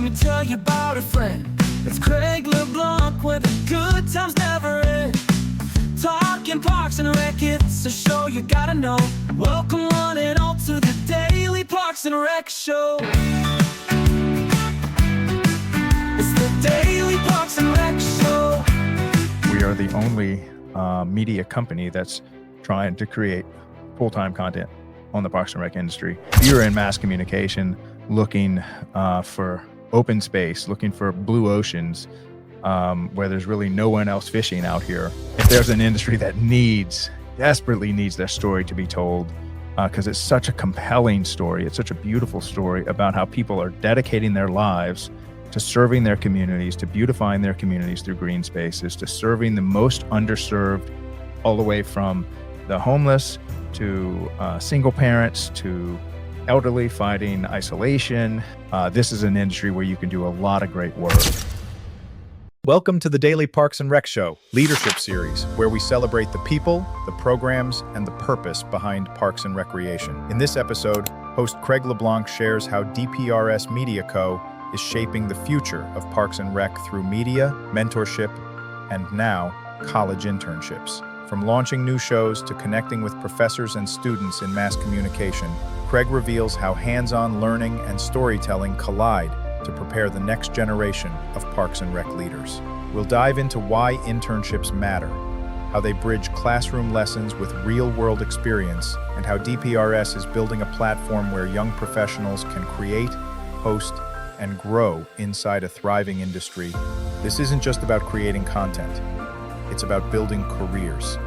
me tell you about a friend. It's Craig LeBlanc where the good times never end. Talking Parks and Rec, it's a show you gotta know. Welcome one and all to the Daily Parks and Rec Show. It's the Daily Parks and Rec Show. We are the only media company that's trying to create full-time content on the Parks and Rec industry. If you're in mass communication looking for open space, looking for blue oceans, where there's really no one else fishing out here, if there's an industry that desperately needs their story to be told, because it's such a compelling story, it's such a beautiful story about how people are dedicating their lives to serving their communities, to beautifying their communities through green spaces, to serving the most underserved, all the way from the homeless to single parents to elderly fighting isolation. This is an industry where you can do a lot of great work. Welcome to the Daily Parks and Rec Show, Leadership Series, where we celebrate the people, the programs, and the purpose behind parks and recreation. In this episode, host Craig LeBlanc shares how DPRS Media Co. is shaping the future of Parks and Rec through media, mentorship, and now college internships. From launching new shows to connecting with professors and students in mass communication, Craig reveals how hands-on learning and storytelling collide to prepare the next generation of Parks and Rec leaders. We'll dive into why internships matter, how they bridge classroom lessons with real-world experience, and how DPRS is building a platform where young professionals can create, host, and grow inside a thriving industry. This isn't just about creating content. It's about building careers.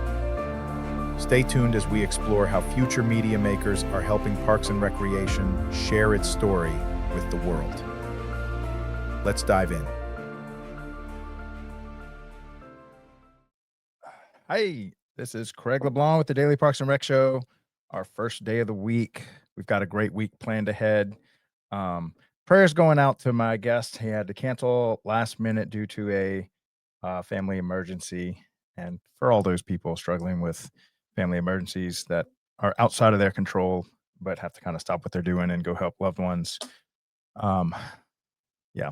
Stay tuned as we explore how future media makers are helping Parks and Recreation share its story with the world. Let's dive in. Hi, this is Craig LeBlanc with the Daily Parks and Rec Show. Our first day of the week. We've got a great week planned ahead. Prayers going out to my guest. He had to cancel last minute due to a family emergency. And for all those people struggling with family emergencies that are outside of their control, but have to kind of stop what they're doing and go help loved ones. Yeah.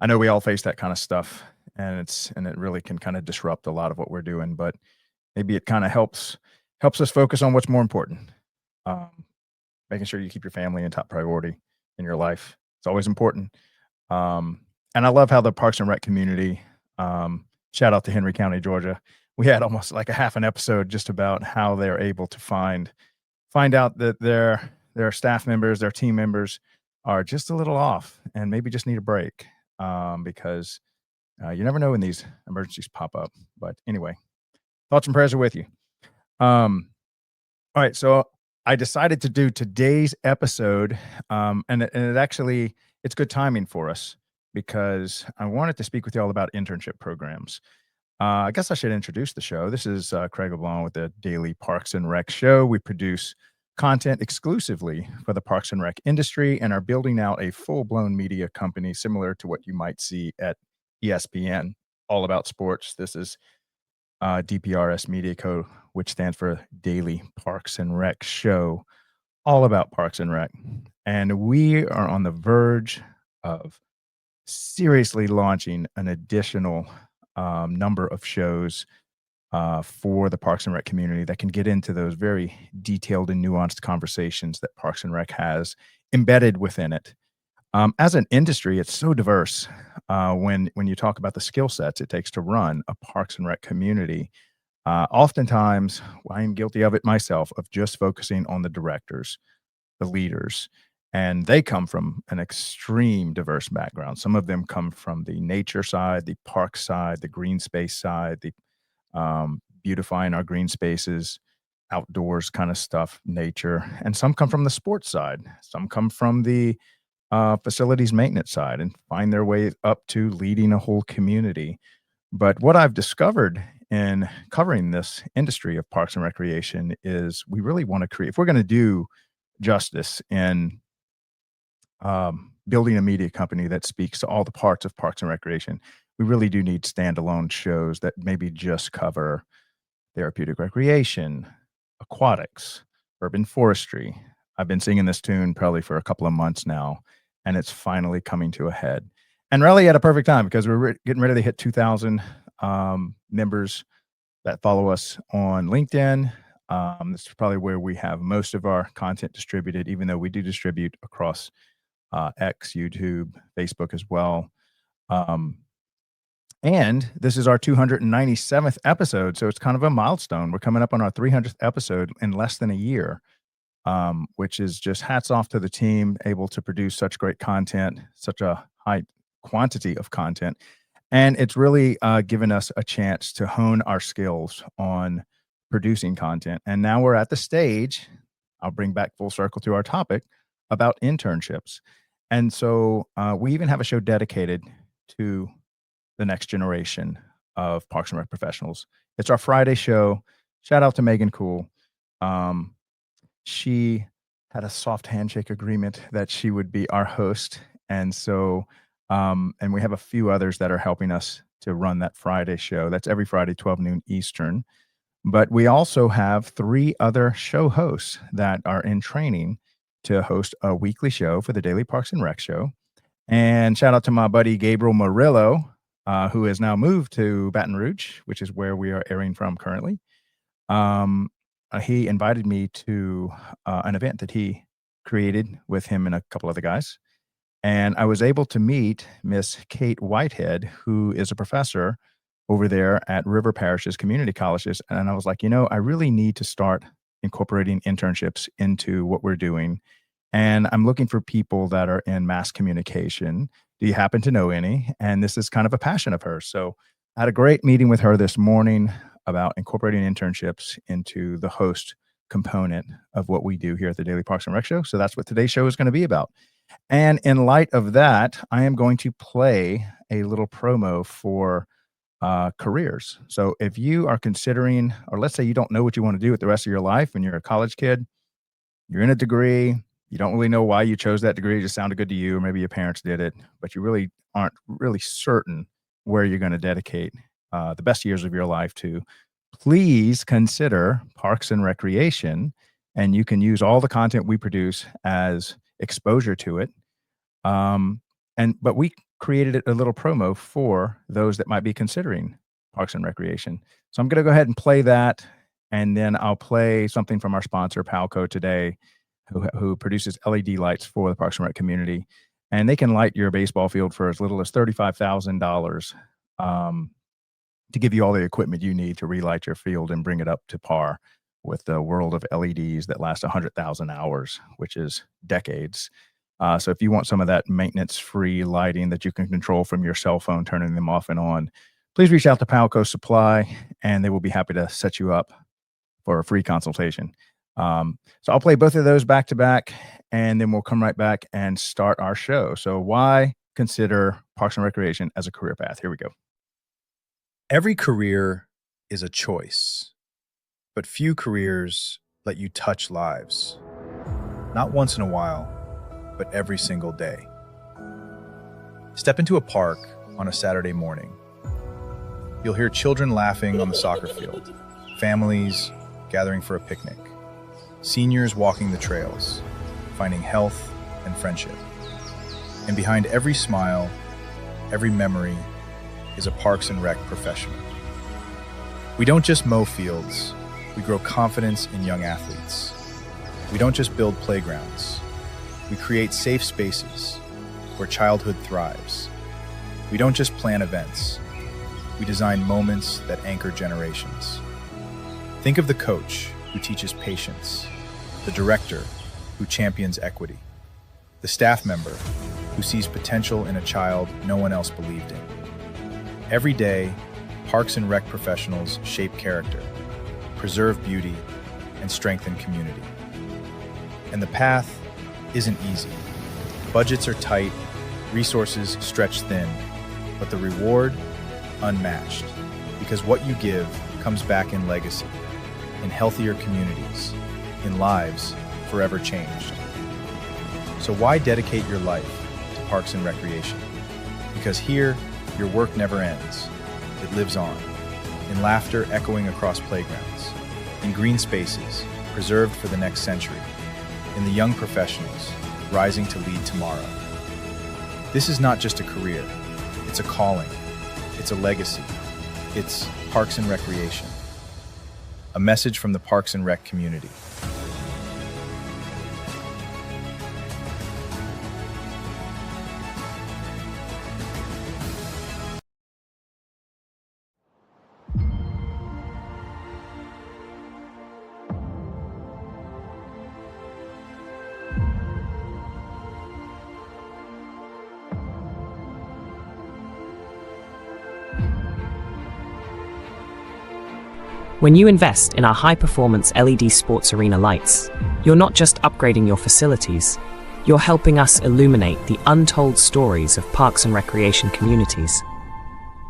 I know we all face that kind of stuff, and it really can kind of disrupt a lot of what we're doing, but maybe it kind of helps us focus on what's more important. Making sure you keep your family in top priority in your life. It's always important. And I love how the Parks and Rec community, shout out to Henry County, Georgia. We had almost like a half an episode just about how they're able to find out that their staff members, their team members are just a little off and maybe just need a break, because you never know when these emergencies pop up. But anyway, thoughts and prayers are with you. All right, so I decided to do today's episode, and it actually, it's good timing for us because I wanted to speak with you all about internship programs. I guess I should introduce the show. This is Craig LeBlanc with the Daily Parks and Rec Show. We produce content exclusively for the Parks and Rec industry and are building out a full-blown media company similar to what you might see at ESPN, all about sports. This is DPRS Media Co, which stands for Daily Parks and Rec Show, all about Parks and Rec. And we are on the verge of seriously launching an additional number of shows for the Parks and Rec community that can get into those very detailed and nuanced conversations that Parks and Rec has embedded within it. As an industry, it's so diverse. When you talk about the skill sets it takes to run a Parks and Rec community, oftentimes I'm guilty of it myself, of just focusing on the directors, the leaders, and they come from an extreme diverse background. Some of them come from the nature side, the park side, the green space side, the beautifying our green spaces, outdoors kind of stuff, nature. And some come from the sports side. Some come from the facilities maintenance side and find their way up to leading a whole community. But what I've discovered in covering this industry of parks and recreation is we really want to create, if we're going to do justice in building a media company that speaks to all the parts of parks and recreation, we really do need standalone shows that maybe just cover therapeutic recreation, aquatics, urban forestry. I've been singing this tune probably for a couple of months now, and it's finally coming to a head. And really at a perfect time, because we're getting ready to hit 2,000 members that follow us on LinkedIn. This is probably where we have most of our content distributed, even though we do distribute across X, YouTube, Facebook as well. And this is our 297th episode, so it's kind of a milestone. We're coming up on our 300th episode in less than a year, which is just hats off to the team, able to produce such great content, such a high quantity of content. And it's really given us a chance to hone our skills on producing content. And now we're at the stage, I'll bring back full circle to our topic about internships. And so we even have a show dedicated to the next generation of Parks and Rec professionals. It's our Friday show. Shout out to Megan Cool. She had a soft handshake agreement that she would be our host. And so, and we have a few others that are helping us to run that Friday show. That's every Friday, 12 noon Eastern. But we also have 3 other show hosts that are in training to host a weekly show for the Daily Parks and Rec Show. And shout out to my buddy Gabriel Murillo, who has now moved to Baton Rouge, which is where we are airing from currently. He invited me to an event that he created with him and a couple other guys. And I was able to meet Miss Kate Whitehead, who is a professor over there at River Parishes Community Colleges. And I was like, I really need to start incorporating internships into what we're doing. And I'm looking for people that are in mass communication. Do you happen to know any? And this is kind of a passion of hers. So I had a great meeting with her this morning about incorporating internships into the host component of what we do here at the Daily Parks and Rec Show. So that's what today's show is going to be about. And in light of that, I am going to play a little promo for careers. So if you are considering, or let's say you don't know what you want to do with the rest of your life and you're a college kid, you're in a degree, you don't really know why you chose that degree, it just sounded good to you, or maybe your parents did it, but you really aren't really certain where you're going to dedicate the best years of your life to, please consider Parks and Recreation, and you can use all the content we produce as exposure to it. But we created a little promo for those that might be considering Parks and Recreation. So I'm going to go ahead and play that, and then I'll play something from our sponsor, Palco, today, who produces LED lights for the Parks and Rec community. And they can light your baseball field for as little as $35,000 to give you all the equipment you need to relight your field and bring it up to par with the world of LEDs that last 100,000 hours, which is decades. So if you want some of that maintenance-free lighting that you can control from your cell phone, turning them off and on, please reach out to Palco Supply, and they will be happy to set you up for a free consultation. So I'll play both of those back to back, and then we'll come right back and start our show. So why consider Parks and Recreation as a career path? Here we go. Every career is a choice, but few careers let you touch lives. Not once in a while, but every single day. Step into a park on a Saturday morning. You'll hear children laughing on the soccer field, families gathering for a picnic, seniors walking the trails, finding health and friendship. And behind every smile, every memory, is a Parks and Rec professional. We don't just mow fields, we grow confidence in young athletes. We don't just build playgrounds, we create safe spaces where childhood thrives. We don't just plan events, we design moments that anchor generations. Think of the coach who teaches patience, the director who champions equity, the staff member who sees potential in a child no one else believed in. Every day, Parks and Rec professionals shape character, preserve beauty, and strengthen community. And the path isn't easy. Budgets are tight, resources stretched thin, but the reward, unmatched. Because what you give comes back in legacy, in healthier communities, in lives forever changed. So why dedicate your life to Parks and Recreation? Because here, your work never ends. It lives on, in laughter echoing across playgrounds, in green spaces preserved for the next century, in the young professionals rising to lead tomorrow. This is not just a career. It's a calling. It's a legacy. It's Parks and Recreation. A message from the Parks and Rec community. When you invest in our high-performance LED sports arena lights, you're not just upgrading your facilities, you're helping us illuminate the untold stories of parks and recreation communities.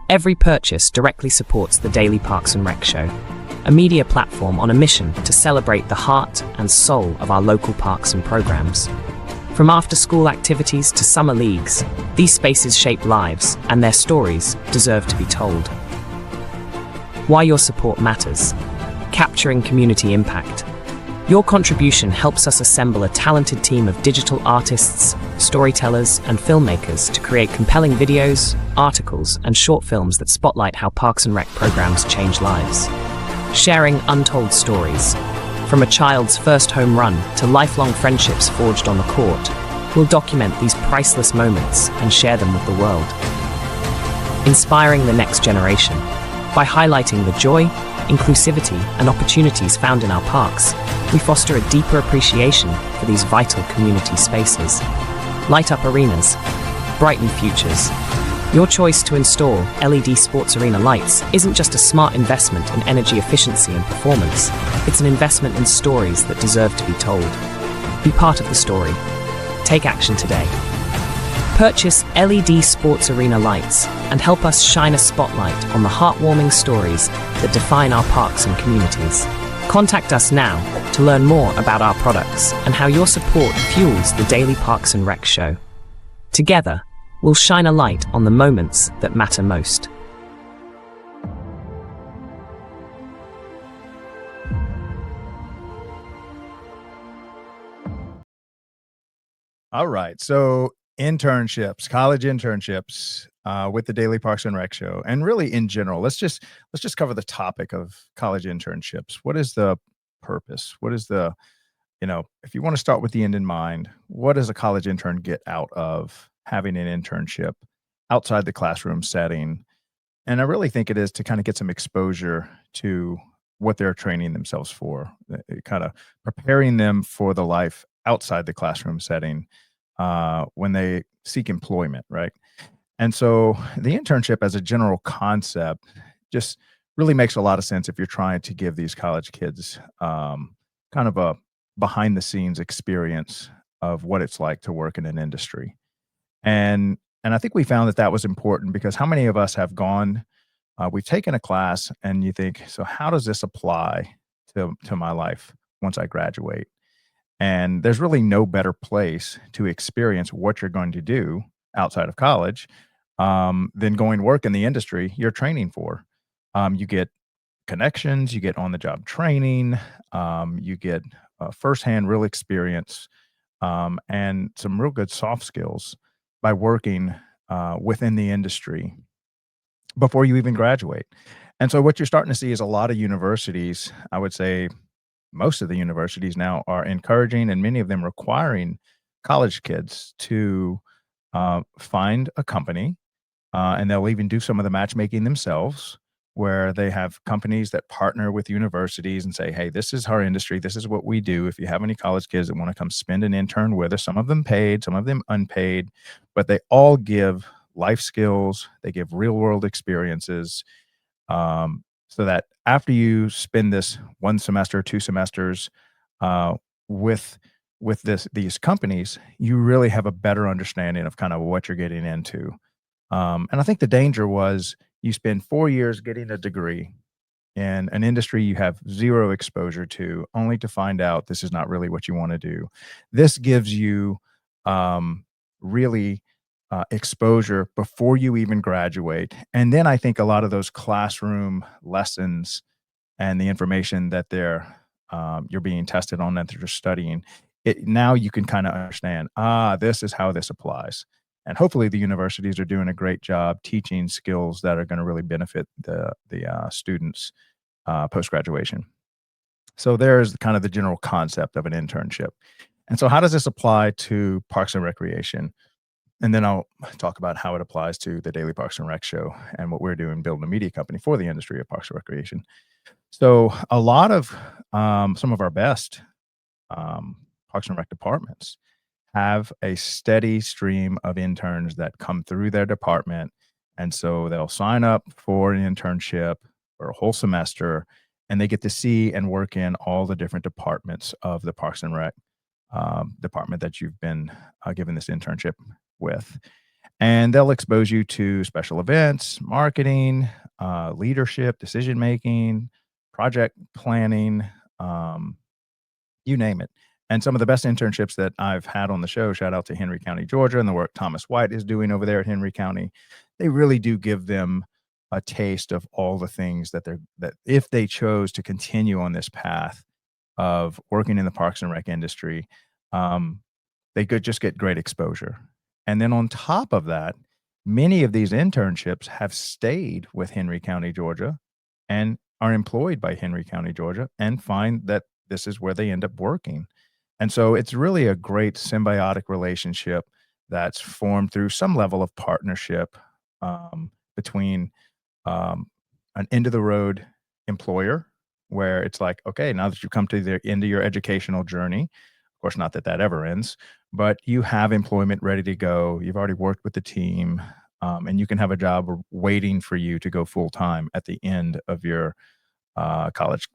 Every purchase directly supports the Daily Parks and Rec Show, a media platform on a mission to celebrate the heart and soul of our local parks and programs. From after-school activities to summer leagues, these spaces shape lives, and their stories deserve to be told. Why your support matters. Capturing community impact. Your contribution helps us assemble a talented team of digital artists, storytellers, and filmmakers to create compelling videos, articles, and short films that spotlight how Parks and Rec programs change lives. Sharing untold stories. From a child's first home run to lifelong friendships forged on the court, we'll document these priceless moments and share them with the world. Inspiring the next generation. By highlighting the joy, inclusivity, and opportunities found in our parks, we foster a deeper appreciation for these vital community spaces. Light up arenas, brighten futures. Your choice to install LED sports arena lights isn't just a smart investment in energy efficiency and performance, it's an investment in stories that deserve to be told. Be part of the story. Take action today. Purchase LED sports arena lights and help us shine a spotlight on the heartwarming stories that define our parks and communities. Contact us now to learn more about our products and how your support fuels the Daily Parks and Rec Show. Together, we'll shine a light on the moments that matter most. All right. So internships, college internships, with the Daily Parks and Rec Show, and really in general, let's just cover the topic of college internships. What is the purpose? What is the, if you want to start with the end in mind, what does a college intern get out of having an internship outside the classroom setting? And I really think it is to kind of get some exposure to what they're training themselves for, kind of preparing them for the life outside the classroom setting when they seek employment, right? And so the internship as a general concept just really makes a lot of sense if you're trying to give these college kids kind of a behind the scenes experience of what it's like to work in an industry. And I think we found that was important because how many of us have gone, we've taken a class and you think, so how does this apply to my life once I graduate? And there's really no better place to experience what you're going to do outside of college than going to work in the industry you're training for. You get connections, you get on-the-job training, you get firsthand real experience, and some real good soft skills by working within the industry before you even graduate. And so what you're starting to see is a lot of universities, I would say most of the universities now are encouraging and many of them requiring college kids to find a company, and they'll even do some of the matchmaking themselves, where they have companies that partner with universities and say, hey, this is our industry. This is what we do. If you have any college kids that want to come spend an intern with us, some of them paid, some of them unpaid, but they all give life skills. They give real world experiences, so that after you spend this 1 semester, 2 semesters with these companies, you really have a better understanding of kind of what you're getting into. And I think the danger was you spend 4 years getting a degree in an industry you have zero exposure to, only to find out this is not really what you want to do. This gives you really exposure before you even graduate. And then I think a lot of those classroom lessons and the information that you're being tested on, that you're studying, now you can kind of understand, this is how this applies. And hopefully the universities are doing a great job teaching skills that are going to really benefit the students post-graduation. So there's kind of the general concept of an internship. And so how does this apply to Parks and Recreation? And then I'll talk about how it applies to the Daily Parks and Rec show and what we're doing building a media company for the industry of Parks and Recreation. So a lot of some of our best Parks and Rec departments have a steady stream of interns that come through their department. And so they'll sign up for an internship for a whole semester, and they get to see and work in all the different departments of the Parks and Rec department that you've been given this internship with. And they'll expose you to special events, marketing, leadership, decision making, project planning, you name it. And some of the best internships that I've had on the show, shout out to Henry County, Georgia, and the work Thomas White is doing over there at Henry County. They really do give them a taste of all the things that if they chose to continue on this path of working in the Parks and Rec industry, they could just get great exposure. And then on top of that, many of these internships have stayed with Henry County, Georgia, and are employed by Henry County, Georgia, and find that this is where they end up working. And so it's really a great symbiotic relationship that's formed through some level of partnership between an end of the road employer, where it's like, okay, now that you've come to the end of your educational journey, of course, not that that ever ends, but you have employment ready to go. You've already worked with the team, and you can have a job waiting for you to go full time at the end of your college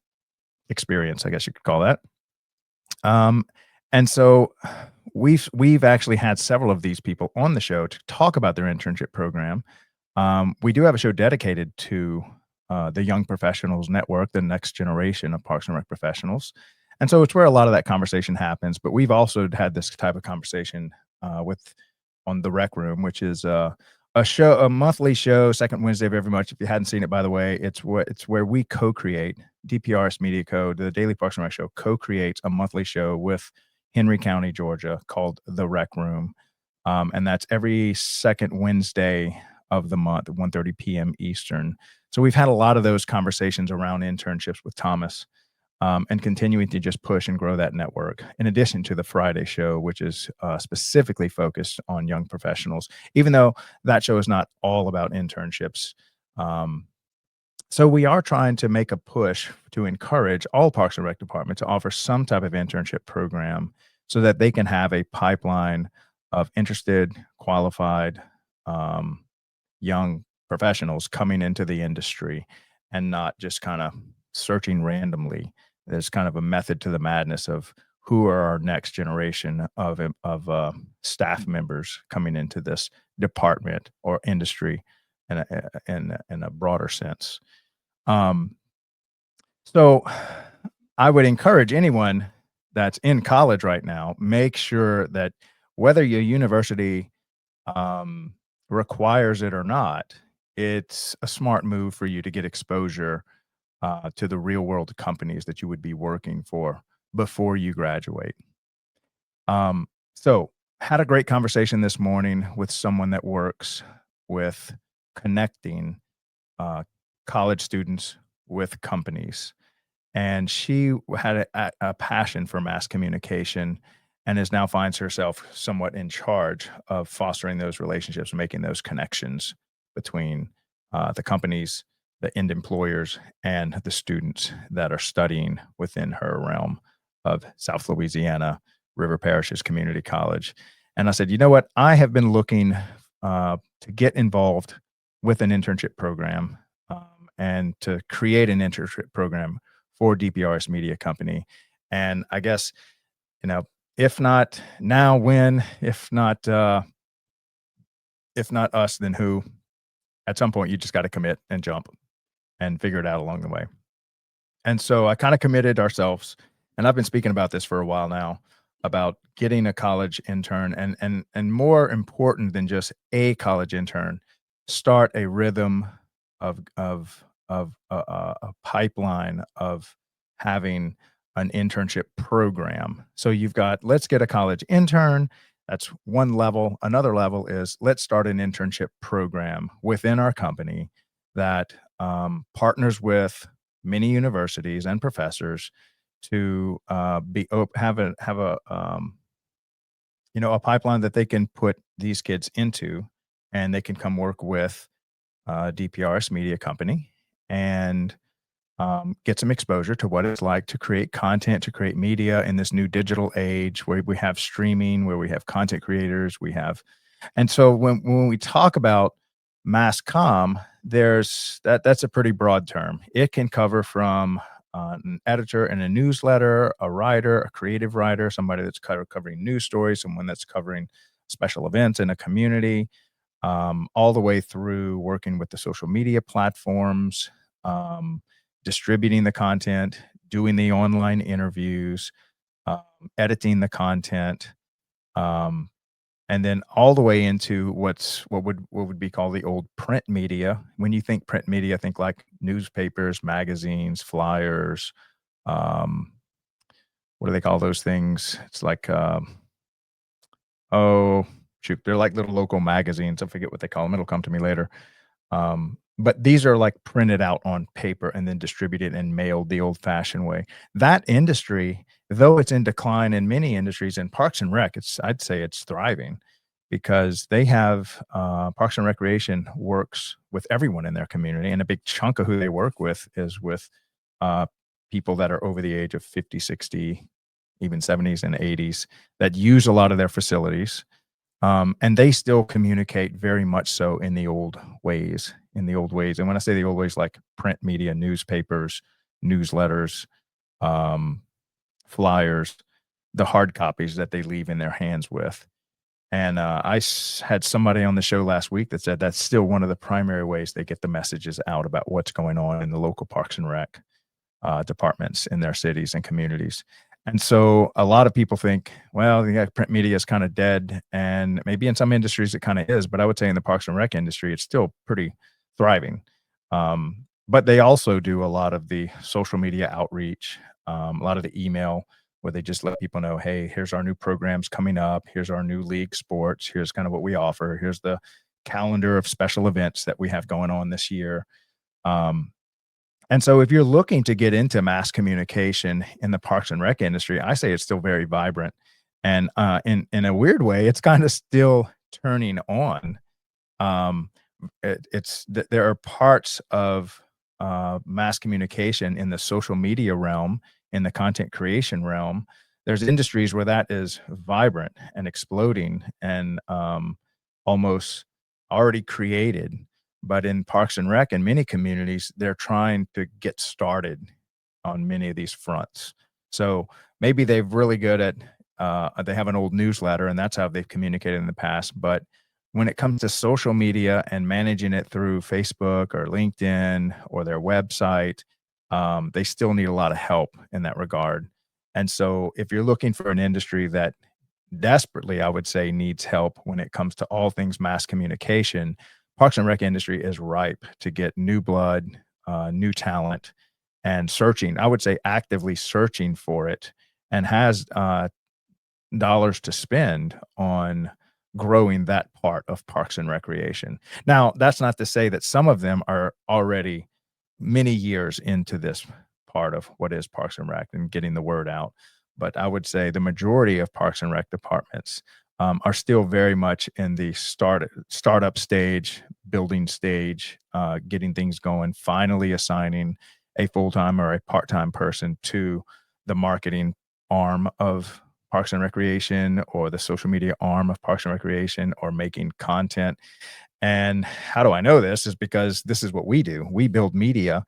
experience, I guess you could call that. And so we've actually had several of these people on the show to talk about their internship program. We do have a show dedicated to the Young Professionals Network, the next generation of Parks and Rec professionals. And so it's where a lot of that conversation happens. But we've also had this type of conversation on the Rec Room, which is a monthly show, second Wednesday of every month. If you hadn't seen it, by the way, it's where we co-create. DPRS Media Co, the Daily Parks and Rec show, co-creates a monthly show with Henry County, Georgia, called The Rec Room. And that's every second Wednesday of the month at 1:30 p.m. Eastern. So we've had a lot of those conversations around internships with Thomas, and continuing to just push and grow that network, in addition to the Friday show, which is specifically focused on young professionals, even though that show is not all about internships. So we are trying to make a push to encourage all Parks and Rec departments to offer some type of internship program so that they can have a pipeline of interested, qualified, young professionals coming into the industry, and not just kind of searching randomly. There's kind of a method to the madness of who are our next generation of staff members coming into this department or industry in a broader sense. So I would encourage anyone that's in college right now, make sure that whether your university requires it or not, it's a smart move for you to get exposure to the real world companies that you would be working for before you graduate. So had a great conversation this morning with someone that works with connecting college students with companies. And she had a passion for mass communication, and now finds herself somewhat in charge of fostering those relationships, making those connections between the companies, the end employers, and the students that are studying within her realm of South Louisiana, River Parishes Community College. And I said, you know what? I have been looking to get involved with an internship program, and to create an internship program for DPRS Media Company. And I guess, if not now, when? If not us, then who? At some point, you just got to commit and jump and figure it out along the way. And so I kind of committed ourselves, and I've been speaking about this for a while now, about getting a college intern, and more important than just a college intern, start a rhythm of a pipeline of having an internship program. So you've got, let's get a college intern. That's one level. Another level is let's start an internship program within our company that partners with many universities and professors to have a a pipeline that they can put these kids into, and they can come work with DPRS Media Company and get some exposure to what it's like to create content, to create media in this new digital age where we have streaming, where we have content creators, and so when we talk about mass comm, that's a pretty broad term. It can cover from an editor in a newsletter, a writer, a creative writer, somebody that's covering news stories, someone that's covering special events in a community, all the way through working with the social media platforms, distributing the content, doing the online interviews, editing the content, um, and then all the way into what would be called the old print media. When you think print media, think like newspapers, magazines, flyers. Um, what do they call those things? It's like oh shoot, they're like little local magazines. I forget what they call them. It'll come to me later. But these are like printed out on paper and then distributed and mailed the old-fashioned way. That industry, though it's in decline in many industries, in Parks and Rec, I'd say it's thriving because they have Parks and Recreation works with everyone in their community, and a big chunk of who they work with is with uh, people that are over the age of 50, 60, even 70s and 80s that use a lot of their facilities. And they still communicate very much so in the old ways, And when I say the old ways, like print media, newspapers, newsletters, um, flyers, the hard copies that they leave in their hands with. And had somebody on the show last week that said that's still one of the primary ways they get the messages out about what's going on in the local Parks and Rec departments in their cities and communities. And so a lot of people think, well, yeah, print media is kind of dead, and maybe in some industries it kind of is, but I would say in the Parks and Rec industry, it's still pretty thriving. But they also do a lot of the social media outreach, a lot of the email where they just let people know, hey, here's our new programs coming up. Here's our new league sports. Here's kind of what we offer. Here's the calendar of special events that we have going on this year. Um, and so if you're looking to get into mass communication in the Parks and Rec industry, I say it's still very vibrant. And in a weird way, it's kind of still turning on. Um, there are parts of mass communication in the social media realm, in the content creation realm. There's industries where that is vibrant and exploding and almost already created. But in Parks and Rec and many communities, they're trying to get started on many of these fronts. So maybe they're really good at they have an old newsletter and that's how they've communicated in the past. But when it comes to social media and managing it through Facebook or LinkedIn or their website, they still need a lot of help in that regard. And so if you're looking for an industry that desperately, I would say, needs help when it comes to all things mass communication, Parks and Rec industry is ripe to get new blood, new talent, and searching, I would say actively searching for it, and has dollars to spend on growing that part of Parks and Recreation. Now, that's not to say that some of them are already many years into this part of what is Parks and Rec and getting the word out. But I would say the majority of Parks and Rec departments are still very much in the startup stage, building stage, getting things going, finally assigning a full-time or a part-time person to the marketing arm of Parks and Recreation or the social media arm of Parks and Recreation or making content. And how do I know this? Is because this is what we do. We build media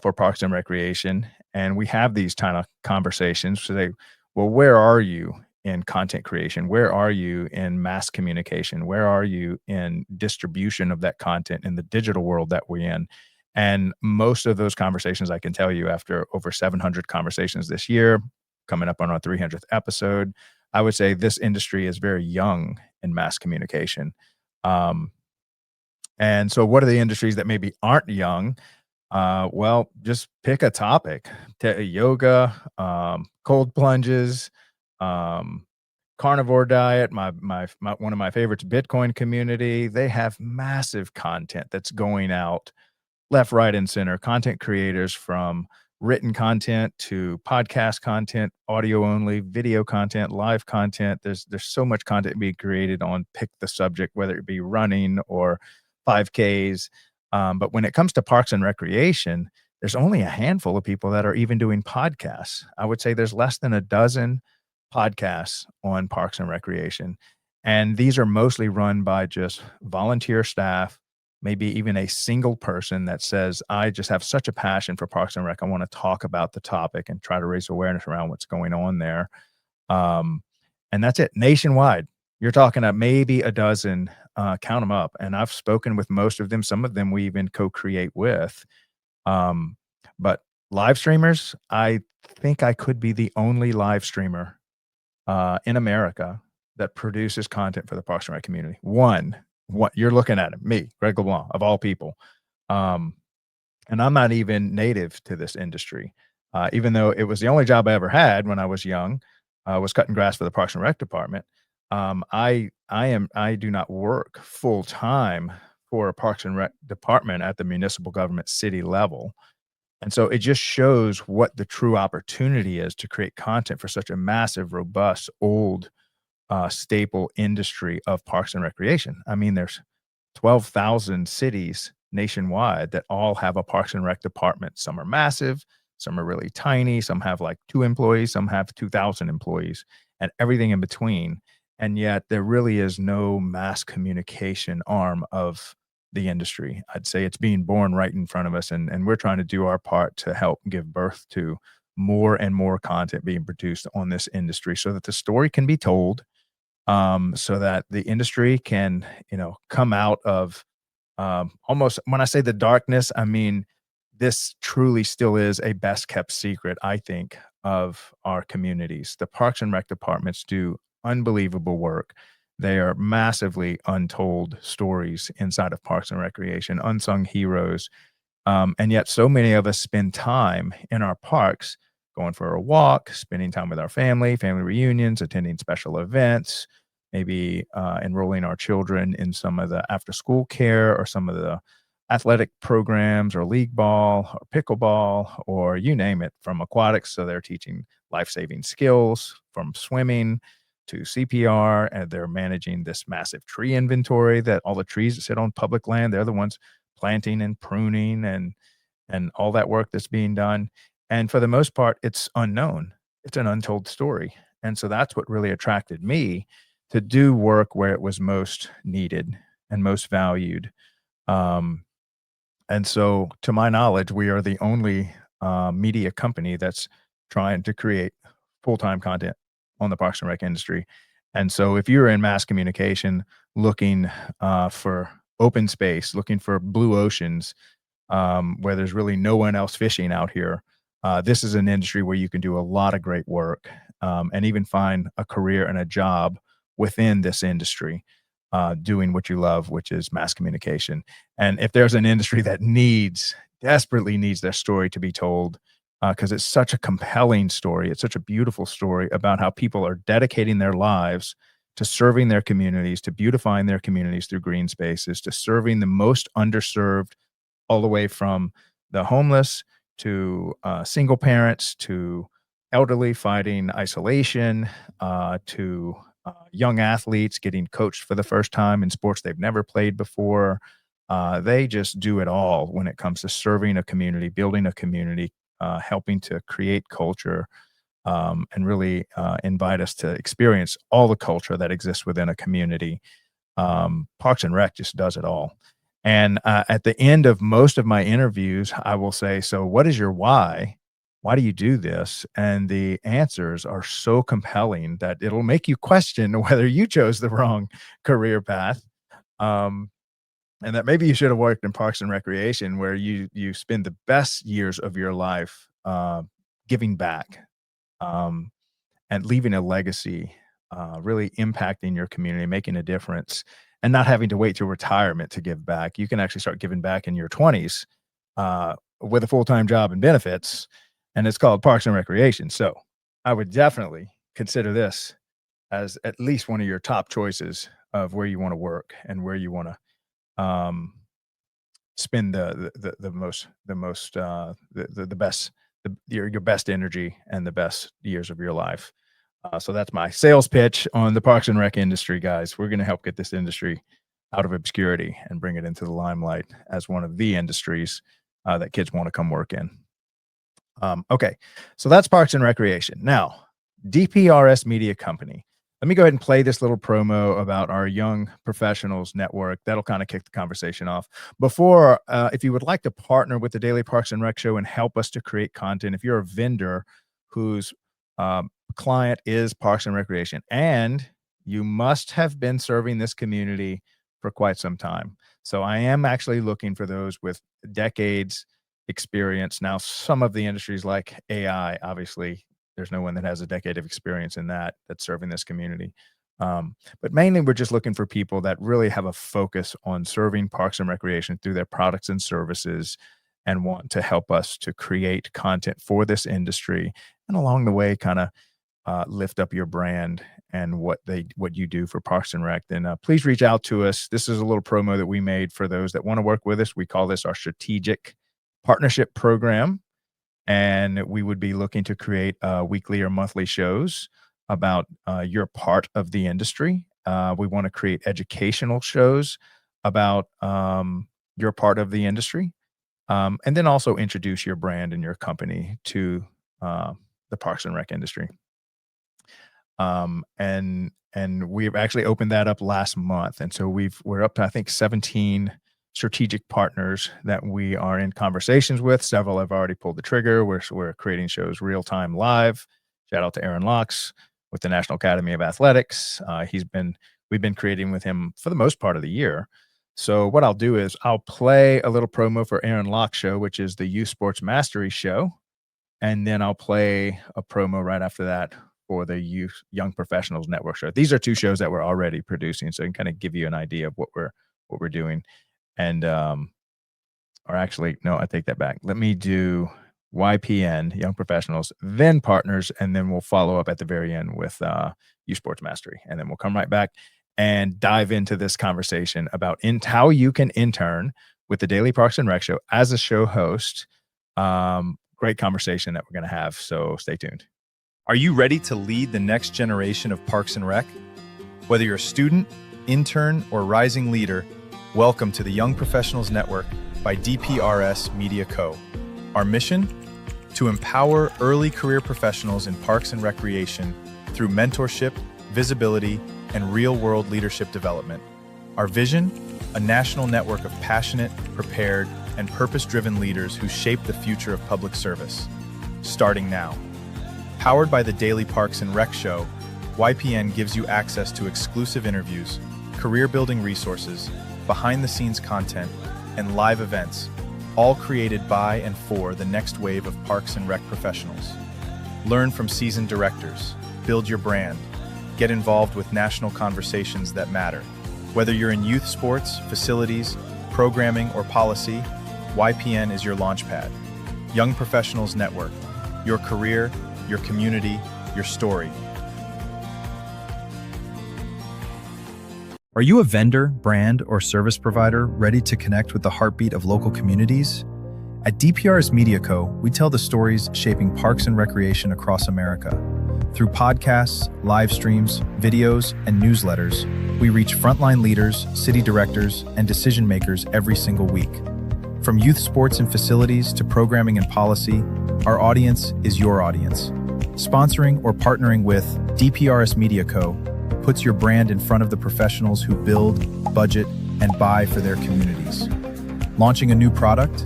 for Parks and Recreation, and we have these kind of conversations to say, well, where are you in content creation? Where are you in mass communication? Where are you in distribution of that content in the digital world that we're in? And most of those conversations, I can tell you after over 700 conversations this year, coming up on our 300th episode, I would say this industry is very young in mass communication. And so what are the industries that maybe aren't young? Well, just pick a topic. Yoga, cold plunges, um, carnivore diet, one of my favorites, Bitcoin community. They have massive content that's going out left, right, and center. Content creators from written content to podcast content, audio only, video content, live content. There's so much content being created on pick the subject, whether it be running or 5Ks. But when it comes to parks and recreation, there's only a handful of people that are even doing podcasts. I would say there's less than a dozen podcasts on parks and recreation. And these are mostly run by just volunteer staff, maybe even a single person that says, I just have such a passion for Parks and Rec. I want to talk about the topic and try to raise awareness around what's going on there. And that's it. Nationwide, you're talking at maybe a dozen, count them up. And I've spoken with most of them. Some of them we even co-create with. But live streamers, I think I could be the only live streamer in America that produces content for the Parks and Rec community. What you're looking at it, me, Craig LeBlanc, of all people. And I'm not even native to this industry, even though it was the only job I ever had when I was young, was cutting grass for the Parks and Rec department. I do not work full time for a Parks and Rec department at the municipal government city level. And so it just shows what the true opportunity is to create content for such a massive, robust, old, staple industry of parks and recreation. I mean, there's 12,000 cities nationwide that all have a Parks and Rec department. Some are massive, some are really tiny, some have like 2 employees, some have 2,000 employees, and everything in between. And yet there really is no mass communication arm of the industry. I'd say it's being born right in front of us, and we're trying to do our part to help give birth to more and more content being produced on this industry so that the story can be told, so that the industry can, come out of, almost, when I say the darkness, I mean, this truly still is a best kept secret, I think, of our communities. The Parks and Rec departments do unbelievable work. They are massively untold stories inside of Parks and Recreation, unsung heroes. And yet so many of us spend time in our parks going for a walk, spending time with our family reunions, attending special events, maybe enrolling our children in some of the after school care or some of the athletic programs or league ball or pickleball or you name it, from aquatics. So they're teaching life-saving skills, from swimming to CPR, and they're managing this massive tree inventory that all the trees that sit on public land, they're the ones planting and pruning and all that work that's being done. And for the most part, it's unknown. It's an untold story. And so that's what really attracted me to do work where it was most needed and most valued. And so, to my knowledge, we are the only media company that's trying to create full-time content on the Parks and Rec industry. And so if you're in mass communication looking for open space, looking for blue oceans, where there's really no one else fishing out here, this is an industry where you can do a lot of great work, and even find a career and a job within this industry, doing what you love, which is mass communication. And if there's an industry that desperately needs their story to be told, because it's such a compelling story, it's such a beautiful story about how people are dedicating their lives to serving their communities, to beautifying their communities through green spaces, to serving the most underserved, all the way from the homeless to single parents to elderly fighting isolation, to young athletes getting coached for the first time in sports they've never played before. They just do it all when it comes to serving a community, building a community, helping to create culture, and really invite us to experience all the culture that exists within a community. Parks and Rec just does it all. And at the end of most of my interviews, I will say, so what is your why? Why do you do this? And the answers are so compelling that it'll make you question whether you chose the wrong career path. And that maybe you should have worked in Parks and Recreation, where you spend the best years of your life giving back, and leaving a legacy, really impacting your community, making a difference, and not having to wait till retirement to give back. You can actually start giving back in your 20s with a full-time job and benefits, and it's called Parks and Recreation. So I would definitely consider this as at least one of your top choices of where you want to work and where you want to spend the best, your best energy and the best years of your life. So that's my sales pitch on the Parks and Rec industry, guys. We're going to help get this industry out of obscurity and bring it into the limelight as one of the industries that kids want to come work in. Okay, so that's Parks and Recreation. Now, DPRS Media Company. Let me go ahead and play this little promo about our Young Professionals Network. That'll kind of kick the conversation off. Before, if you would like to partner with the Daily Parks and Rec Show and help us to create content, if you're a vendor whose client is Parks and Recreation, and you must have been serving this community for quite some time. So I am actually looking for those with decades experience. Now, some of the industries like AI, obviously, there's no one that has a decade of experience in that's serving this community. But mainly we're just looking for people that really have a focus on serving Parks and Recreation through their products and services and want to help us to create content for this industry and along the way kind of lift up your brand and what you do for Parks and Rec. Then please reach out to us. This is a little promo that we made for those that want to work with us. We call this our strategic partnership program. And we would be looking to create weekly or monthly shows about your part of the industry. We want to create educational shows about your part of the industry. And then also introduce your brand and your company to the Parks and Rec industry. And we've actually opened that up last month. And so we're up to, I think, 17 strategic partners that we are in conversations with. Several have already pulled the trigger. We're creating shows real time live. Shout out to Aaron Locks with the National Academy of Athletics. We've been creating with him for the most part of the year. So what I'll do is I'll play a little promo for Aaron Locks show, which is the Youth Sports Mastery show. And then I'll play a promo right after that for the Young Professionals Network show. These are two shows that we're already producing. So I can kind of give you an idea of what we're doing. And, or actually, no, I take that back. Let me do YPN, Young Professionals, then Partners, and then we'll follow up at the very end with Youth Sports Mastery. And then we'll come right back and dive into this conversation about how you can intern with the Daily Parks and Rec Show as a show host. Great conversation that we're going to have, so stay tuned. Are you ready to lead the next generation of Parks and Rec? Whether you're a student, intern, or rising leader, welcome to the Young Professionals Network by DPRS Media Co. Our mission? To empower early career professionals in parks and recreation through mentorship, visibility, and real-world leadership development. Our vision? A national network of passionate, prepared, and purpose-driven leaders who shape the future of public service. Starting now. Powered by the Daily Parks and Rec Show, YPN gives you access to exclusive interviews, career-building resources, behind-the-scenes content, and live events, all created by and for the next wave of Parks and Rec professionals. Learn from seasoned directors, build your brand, get involved with national conversations that matter. Whether you're in youth sports, facilities, programming, or policy, YPN is your launchpad. Young Professionals Network, your career, your community, your story. Are you a vendor, brand, or service provider ready to connect with the heartbeat of local communities? At DPRS Media Co., we tell the stories shaping parks and recreation across America. Through podcasts, live streams, videos, and newsletters, we reach frontline leaders, city directors, and decision makers every single week. From youth sports and facilities to programming and policy, our audience is your audience. Sponsoring or partnering with DPRS Media Co. puts your brand in front of the professionals who build, budget, and buy for their communities. Launching a new product,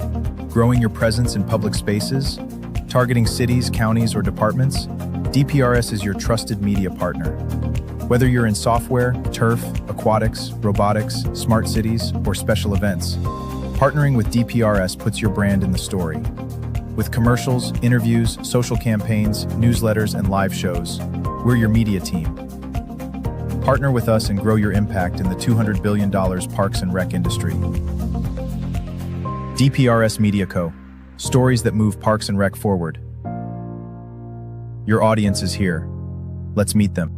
growing your presence in public spaces, targeting cities, counties, or departments, DPRS is your trusted media partner. Whether you're in software, turf, aquatics, robotics, smart cities, or special events, partnering with DPRS puts your brand in the story. With commercials, interviews, social campaigns, newsletters, and live shows, we're your media team. Partner with us and grow your impact in the $200 billion parks and rec industry. DPRS Media Co. Stories that move parks and rec forward. Your audience is here. Let's meet them.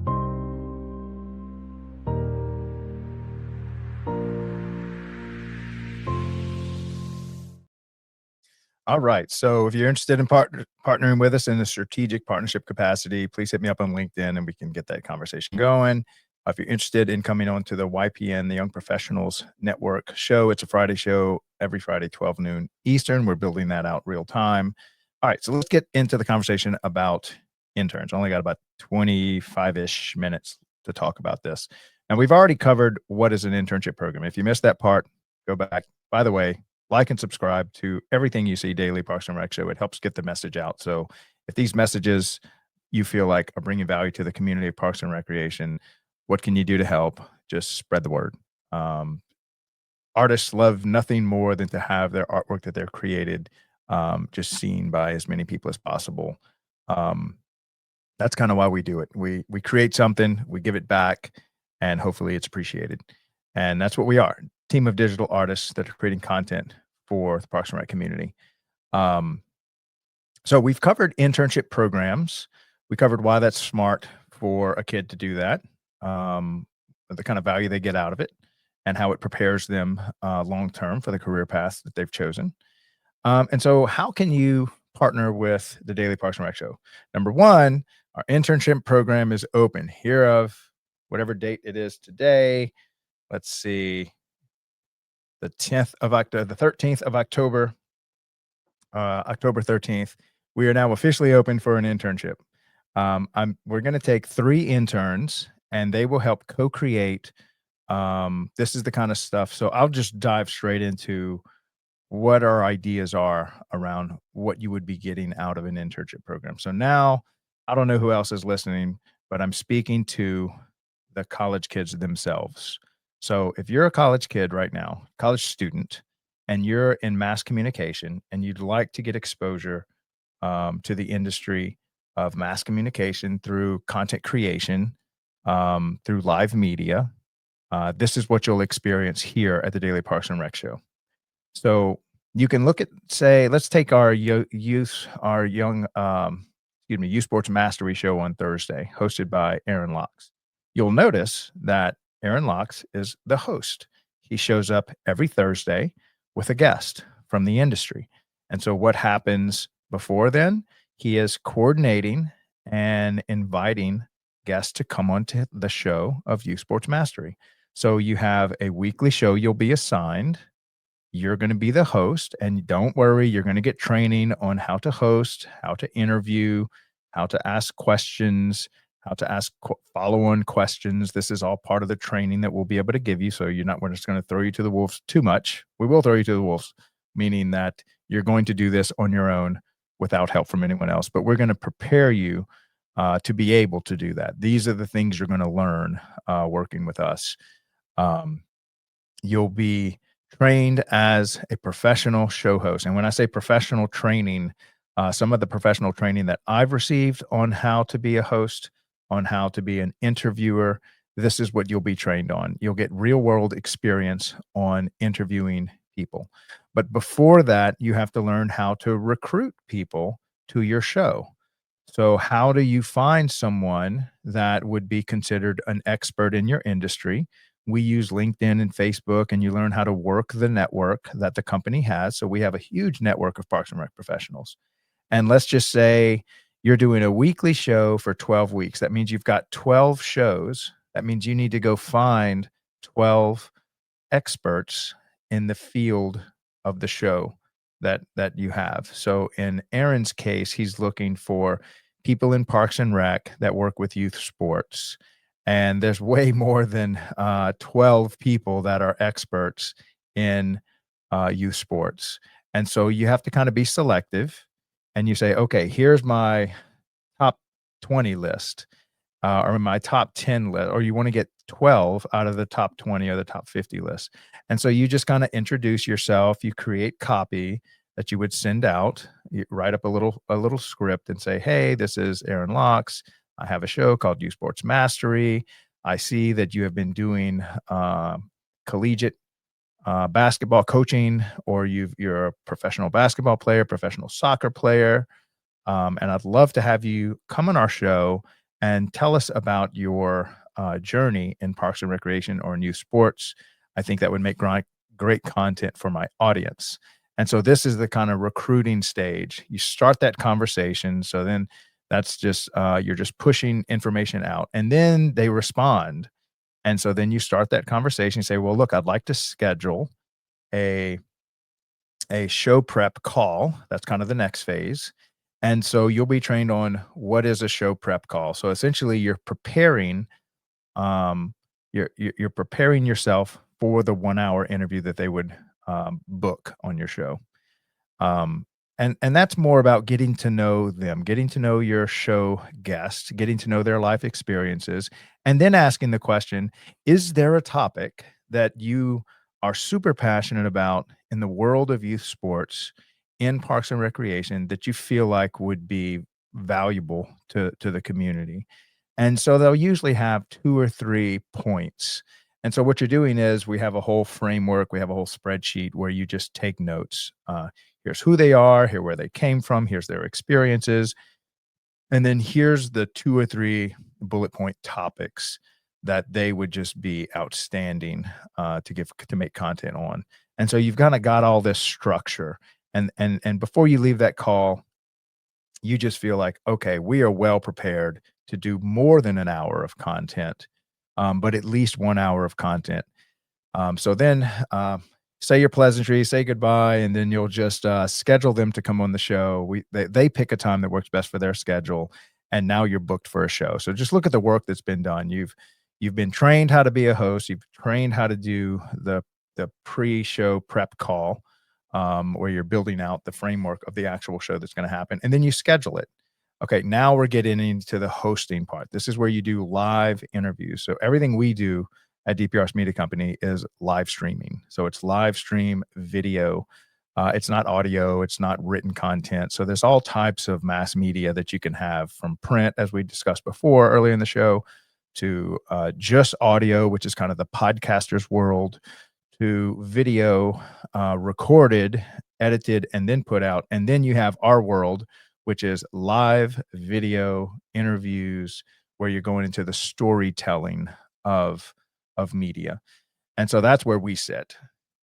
All right. So if you're interested in partnering with us in a strategic partnership capacity, please hit me up on LinkedIn and we can get that conversation going. If you're interested in coming on to the YPN, the Young Professionals Network show, it's a Friday show every Friday, 12 noon Eastern. We're building that out real time. All right. So let's get into the conversation about interns. Only got about 25-ish minutes to talk about this. And we've already covered what is an internship program. If you missed that part, go back. By the way, like and subscribe to everything you see daily Parks and Rec show. It helps get the message out. So if these messages you feel like are bringing value to the community of Parks and Recreation, what can you do to help? Just spread the word. Artists love nothing more than to have their artwork that they're created just seen by as many people as possible. That's kind of why we do it. We create something, we give it back, and hopefully it's appreciated. And that's what we are. Team of digital artists that are creating content for the Parks and Rec community. So we've covered internship programs. We covered why that's smart for a kid to do that, the kind of value they get out of it, and how it prepares them long-term for the career path that they've chosen. And so how can you partner with the Daily Parks and Rec Show? Number one, our internship program is open. Here of whatever date it is today. Let's see. The 10th of October, the 13th of October, October 13th, we are now officially open for an internship. We're going to take 3 interns and they will help co-create. This is the kind of stuff. So I'll just dive straight into what our ideas are around what you would be getting out of an internship program. So now I don't know who else is listening, but I'm speaking to the college kids themselves. So if you're a college kid right now, college student, and you're in mass communication and you'd like to get exposure to the industry of mass communication through content creation, through live media, this is what you'll experience here at the Daily Parks and Rec Show. So you can look at, say, let's take our young youth sports mastery show on Thursday, hosted by Aaron Locks. You'll notice that Aaron Locks is the host. He shows up every Thursday with a guest from the industry. And so what happens before then? He is coordinating and inviting guests to come on to the show of Youth Sports Mastery. So you have a weekly show you'll be assigned. You're going to be the host, and don't worry, you're going to get training on how to host, how to interview, how to ask questions, how to ask follow-on questions. This is all part of the training that we'll be able to give you. So we're just going to throw you to the wolves too much. We will throw you to the wolves, meaning that you're going to do this on your own without help from anyone else. But we're going to prepare you to be able to do that. These are the things you're going to learn working with us. You'll be trained as a professional show host. And when I say professional training, some of the professional training that I've received on how to be a host, on how to be an interviewer, this is what you'll be trained on. You'll get real world experience on interviewing people. But before that, you have to learn how to recruit people to your show. So how do you find someone that would be considered an expert in your industry? We use LinkedIn and Facebook, and you learn how to work the network that the company has. So we have a huge network of Parks and Rec professionals. And let's just say you're doing a weekly show for 12 weeks. That means you've got 12 shows. That means you need to go find 12 experts in the field of the show that you have. So in Aaron's case, he's looking for people in Parks and Rec that work with youth sports. And there's way more than 12 people that are experts in youth sports. And so you have to kind of be selective, and you say, okay, here's my top 20 list or my top 10 list, or you want to get 12 out of the top 20 or the top 50 list. And so you just kind of introduce yourself. You create copy that you would send out. You write up a little script and say, hey, this is Aaron Locks. I have a show called Youth Sports Mastery. I see that you have been doing collegiate basketball coaching, or you're a professional basketball player, professional soccer player. And I'd love to have you come on our show and tell us about your journey in Parks and Recreation or in youth sports. I think that would make great content for my audience. And so this is the kind of recruiting stage. You start that conversation. So then that's just, you're just pushing information out, and then they respond. And so then you start that conversation, you say, well, look, I'd like to schedule a show prep call. That's kind of the next phase. And so you'll be trained on what is a show prep call. So essentially you're preparing, you're preparing yourself for the 1 hour interview that they would book on your show. And that's more about getting to know them, getting to know your show guests, getting to know their life experiences, and then asking the question, is there a topic that you are super passionate about in the world of youth sports in Parks and Recreation that you feel like would be valuable to the community? And so they'll usually have 2 or 3 points. And so what you're doing is we have a whole framework, we have a whole spreadsheet where you just take notes. Here's who they are, here where they came from, here's their experiences, and then here's the 2 or 3 bullet point topics that they would just be outstanding to make content on. And so you've kind of got all this structure, and before you leave that call, you just feel like, okay, we are well prepared to do more than an hour of content, but at least 1 hour of content. So then say your pleasantries, say goodbye, and then you'll just schedule them to come on the show. They pick a time that works best for their schedule, and now you're booked for a show. So just look at the work that's been done. You've been trained how to be a host. You've trained how to do the pre-show prep call, where you're building out the framework of the actual show that's going to happen, and then you schedule it. Okay, now we're getting into the hosting part. This is where you do live interviews. So everything we do at DPRS Media Company is live streaming. So it's live stream video. It's not audio. It's not written content. So there's all types of mass media that you can have, from print, as we discussed before earlier in the show, to just audio, which is kind of the podcaster's world, to video, recorded, edited, and then put out. And then you have our world, which is live video interviews, where you're going into the storytelling of media. And so that's where we sit.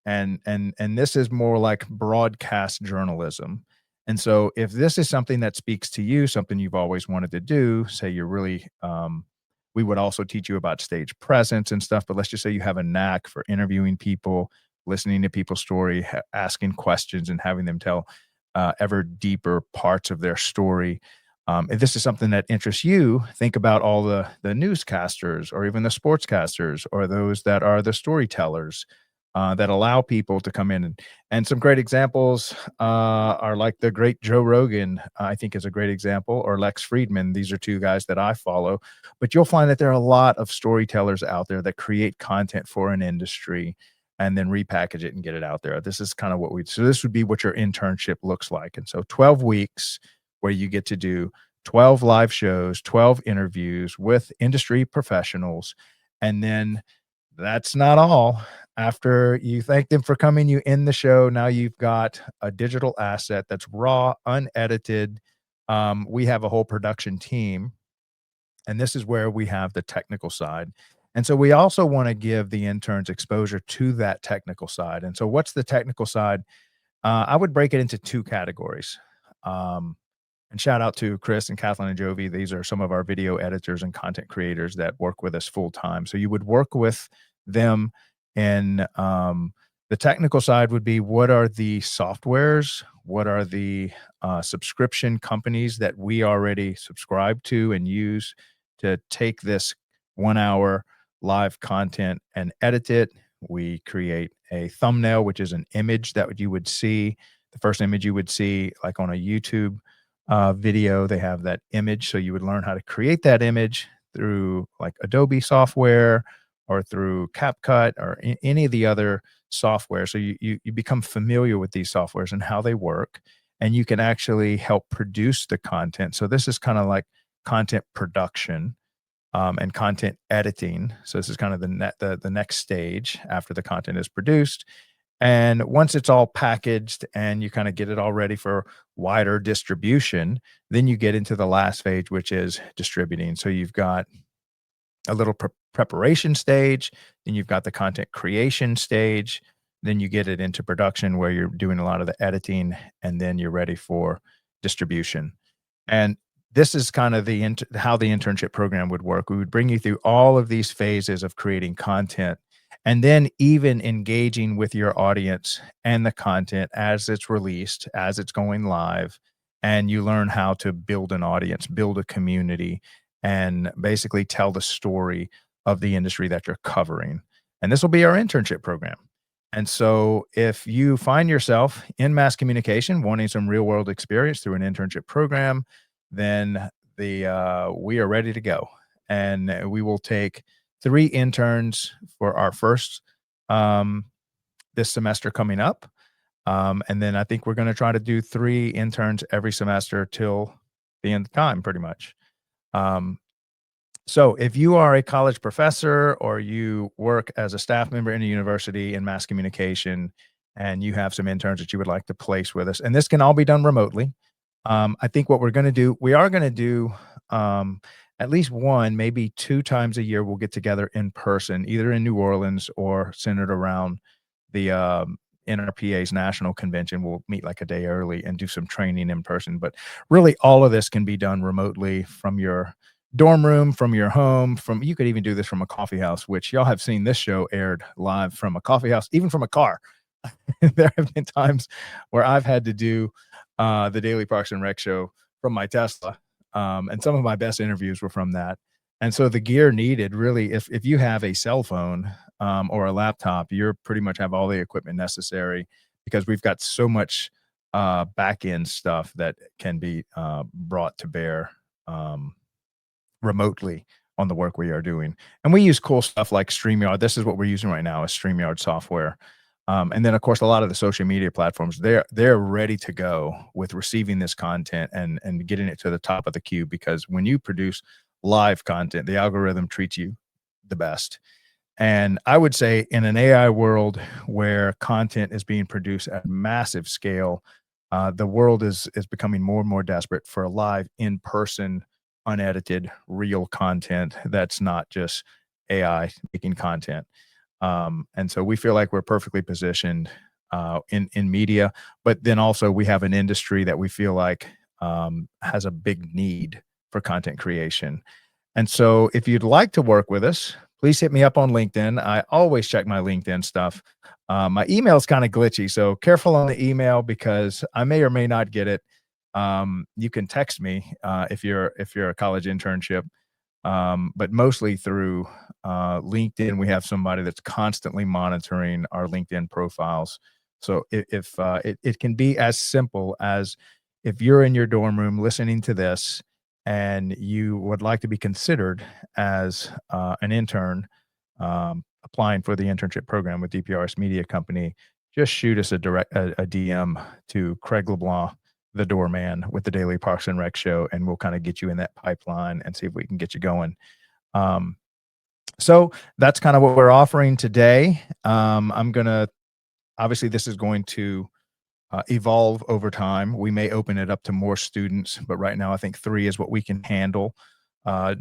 And this is more like broadcast journalism. And so if this is something that speaks to you, something you've always wanted to do, say you're really, we would also teach you about stage presence and stuff, but let's just say you have a knack for interviewing people, listening to people's story, asking questions, and having them tell ever deeper parts of their story. If this is something that interests you, think about all the newscasters, or even the sportscasters, or those that are the storytellers, that allow people to come in. And some great examples are like the great Joe Rogan, I think, is a great example, or Lex Friedman. These are 2 guys that I follow. But you'll find that there are a lot of storytellers out there that create content for an industry and then repackage it and get it out there. This is kind of what so this would be what your internship looks like. And so 12 weeks where you get to do 12 live shows, 12 interviews with industry professionals. And then that's not all. After you thank them for coming, you end the show. Now you've got a digital asset that's raw, unedited. We have a whole production team, and this is where we have the technical side. And so we also want to give the interns exposure to that technical side. And so what's the technical side? I would break it into 2 categories. And shout out to Chris and Kathleen and Jovi. These are some of our video editors and content creators that work with us full time. So you would work with them. And the technical side would be, what are the softwares? What are the subscription companies that we already subscribe to and use to take this 1 hour live content and edit it? We create a thumbnail, which is an image that you would see. The first image you would see, like on a YouTube video, they have that image. So you would learn how to create that image through like Adobe software, or through CapCut, or any of the other software. So you become familiar with these softwares and how they work, and you can actually help produce the content. So this is kind of like content production and content editing. So this is kind of the next stage after the content is produced. And once it's all packaged and you kind of get it all ready for wider distribution, then you get into the last phase, which is distributing. So you've got a little preparation stage, then you've got the content creation stage, Then you get it into production where you're doing a lot of the editing, and then you're ready for distribution. And this is kind of how the internship program would work. We would bring you through all of these phases of creating content, and then even engaging with your audience and the content as it's released, as it's going live, and you learn how to build an audience, build a community, and basically tell the story of the industry that you're covering. And this will be our internship program. And so if you find yourself in mass communication wanting some real world experience through an internship program, then we are ready to go. And we will take 3 interns for our first this semester coming up. And then I think we're going to try to do 3 interns every semester till the end of time, pretty much. So if you are a college professor or you work as a staff member in a university in mass communication and you have some interns that you would like to place with us, and this can all be done remotely. I think what we are going to do at least 1, maybe 2 times a year, we'll get together in person, either in New Orleans or centered around the NRPA's national convention. We'll meet like a day early and do some training in person. But really, all of this can be done remotely from your dorm room, from your home, you could even do this from a coffee house, which y'all have seen this show aired live from a coffee house, even from a car. There have been times where I've had to do the Daily Parks and Rec show from my Tesla. And some of my best interviews were from that. And so the gear needed, really, if you have a cell phone or a laptop, you're pretty much have all the equipment necessary, because we've got so much back end stuff that can be brought to bear remotely on the work we are doing. And we use cool stuff like StreamYard. This is what we're using right now, is StreamYard software. And then, of course, a lot of the social media platforms, they're ready to go with receiving this content and getting it to the top of the queue, because when you produce live content, the algorithm treats you the best. And I would say in an AI world where content is being produced at massive scale, the world is becoming more and more desperate for a live, in-person, unedited, real content that's not just AI making content. And so we feel like we're perfectly positioned in media, but then also we have an industry that we feel like has a big need for content creation. And so if you'd like to work with us, please hit me up on LinkedIn. I always check my LinkedIn stuff. My email is kind of glitchy, so careful on the email because I may or may not get it. You can text me if you're a college internship, but mostly through LinkedIn. We have somebody that's constantly monitoring our LinkedIn profiles. So if it can be as simple as, if you're in your dorm room listening to this and you would like to be considered as an intern applying for the internship program with DPRS Media Company, just shoot us a DM to Craig LeBlanc, the doorman with the Daily Parks and Rec show, and we'll kind of get you in that pipeline and see if we can get you going. So that's kind of what we're offering today. Obviously this is going to evolve over time. We may open it up to more students, but right now I think 3 is what we can handle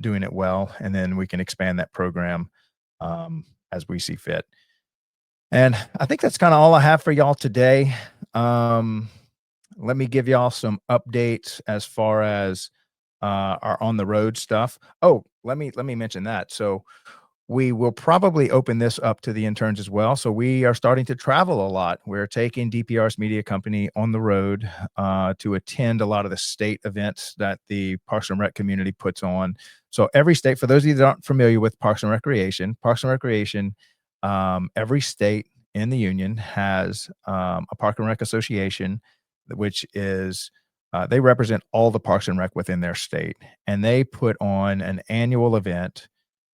doing it well. And then we can expand that program as we see fit. And I think that's kind of all I have for y'all today. Let me give y'all some updates as far as our on the road stuff. Oh, let me mention that. So we will probably open this up to the interns as well. So we are starting to travel a lot. We're taking DPRS Media Company on the road to attend a lot of the state events that the Parks and Rec community puts on. So every state, for those of you that aren't familiar with Parks and Recreation, every state in the union has a Park and Rec association, which is they represent all the Parks and Rec within their state. And they put on an annual event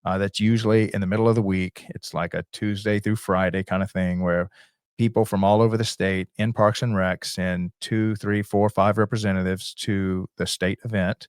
that's usually in the middle of the week. It's like a Tuesday through Friday kind of thing, where people from all over the state in Parks and Rec send 2, 3, 4, 5 representatives to the state event.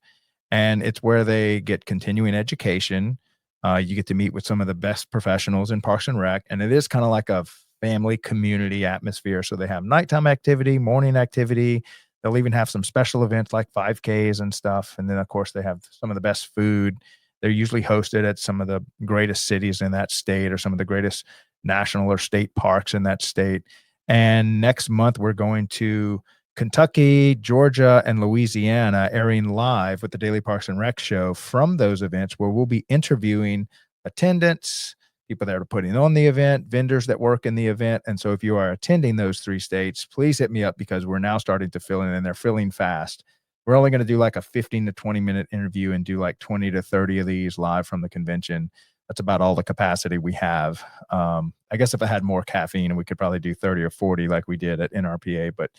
And it's where they get continuing education. You get to meet with some of the best professionals in Parks and Rec. And it is kind of like a family community atmosphere. So they have nighttime activity, morning activity. They'll even have some special events like 5Ks and stuff. And then, of course, they have some of the best food. They're usually hosted at some of the greatest cities in that state, or some of the greatest national or state parks in that state. And next month, we're going to Kentucky, Georgia, and Louisiana, airing live with the Daily Parks and Rec show from those events, where we'll be interviewing attendants, people that are putting on the event, vendors that work in the event. And so if you are attending those 3 states, please hit me up, because we're now starting to fill in, and they're filling fast. We're only going to do like a 15 to 20-minute interview and do like 20 to 30 of these live from the convention. That's about all the capacity we have. I guess if I had more caffeine, we could probably do 30 or 40 like we did at NRPA, but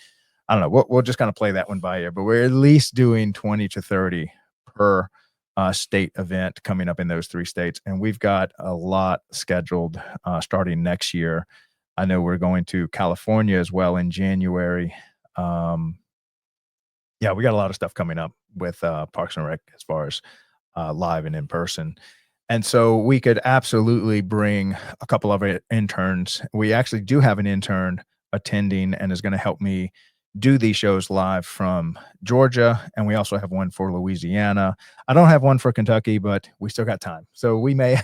I don't know. We'll just kind of play that one by ear, but we're at least doing 20 to 30 per state event coming up in those 3 states. And we've got a lot scheduled starting next year. I know we're going to California as well in January. Yeah, we got a lot of stuff coming up with Parks and Rec as far as live and in person. And so we could absolutely bring a couple of our interns. We actually do have an intern attending and is going to help me do these shows live from Georgia. And we also have one for Louisiana. I don't have one for Kentucky, but we still got time. So we may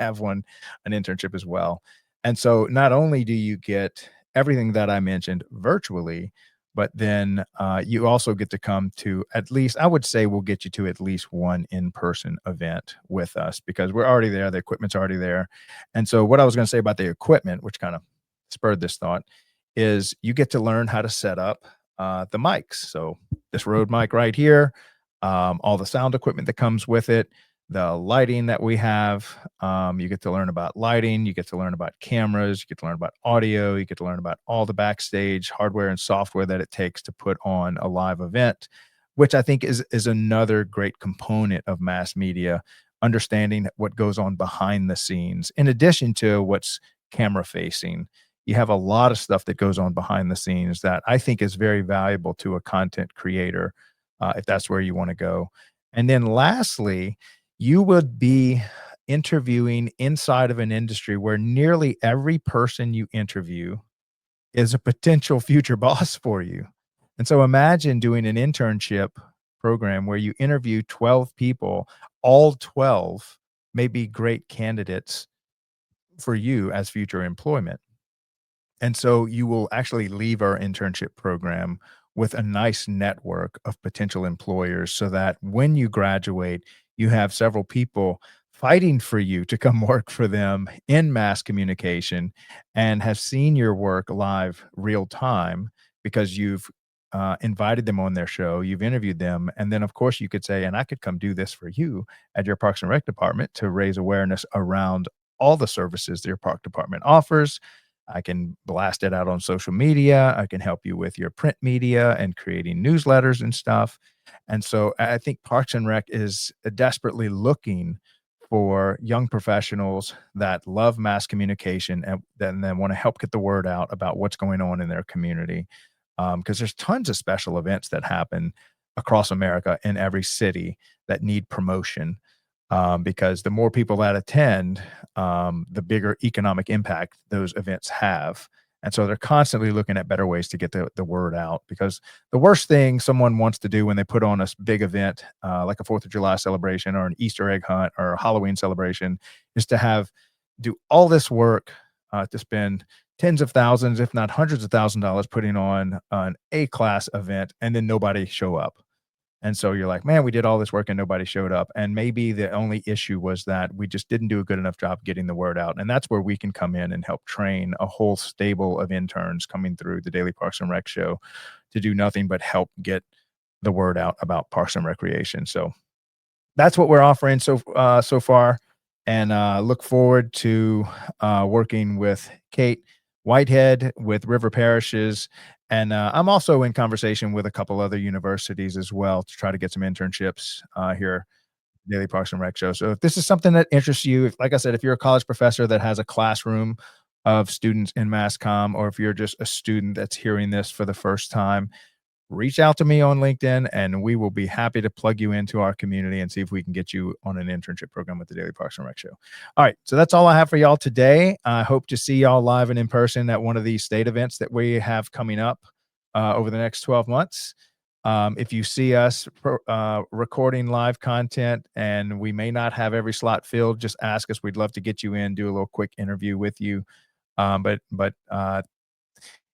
have an internship as well. And so not only do you get everything that I mentioned virtually, but then you also get to come to, at least, I would say we'll get you to at least one in-person event with us, because we're already there. The equipment's already there. And so what I was going to say about the equipment, which kind of spurred this thought, is you get to learn how to set up the mics. So this Rode mic right here, all the sound equipment that comes with it, the lighting that we have. You get to learn about lighting, you get to learn about cameras, you get to learn about audio, you get to learn about all the backstage hardware and software that it takes to put on a live event, which I think is another great component of mass media, understanding what goes on behind the scenes, in addition to what's camera facing. You have a lot of stuff that goes on behind the scenes that I think is very valuable to a content creator, if that's where you want to go. And then lastly, you would be interviewing inside of an industry where nearly every person you interview is a potential future boss for you. And so imagine doing an internship program where you interview 12 people, all 12 may be great candidates for you as future employment. And so you will actually leave our internship program with a nice network of potential employers, so that when you graduate, you have several people fighting for you to come work for them in mass communication, and have seen your work live real time, because you've invited them on their show, you've interviewed them. And then of course you could say, and I could come do this for you at your Parks and Rec department to raise awareness around all the services that your park department offers. I can blast it out on social media. I can help you with your print media and creating newsletters and stuff. And so I think Parks and Rec is desperately looking for young professionals that love mass communication and then want to help get the word out about what's going on in their community. Because there's tons of special events that happen across America in every city that need promotion. Because the more people that attend, the bigger economic impact those events have. And so they're constantly looking at better ways to get the word out, because the worst thing someone wants to do when they put on a big event, like a 4th of July celebration or an Easter egg hunt or a Halloween celebration, is to do all this work to spend tens of thousands, if not hundreds of thousands of dollars putting on an A-class event, and then nobody show up. And so you're like, man, we did all this work and nobody showed up. And maybe the only issue was that we just didn't do a good enough job getting the word out. And that's where we can come in and help train a whole stable of interns coming through the Daily Parks and Rec show to do nothing but help get the word out about Parks and Recreation. So that's what we're offering so far. And look forward to working with Kate Whitehead with River Parishes. And I'm also in conversation with a couple other universities as well to try to get some internships here at Daily Parks and Rec show. So if this is something that interests you, like I said, if you're a college professor that has a classroom of students in mass comm, or if you're just a student that's hearing this for the first time, reach out to me on LinkedIn and we will be happy to plug you into our community and see if we can get you on an internship program with the Daily Parks and Rec show. All right. So that's all I have for y'all today. I hope to see y'all live and in person at one of these state events that we have coming up over the next 12 months. If you see us recording live content and we may not have every slot filled, just ask us. We'd love to get you in, do a little quick interview with you. But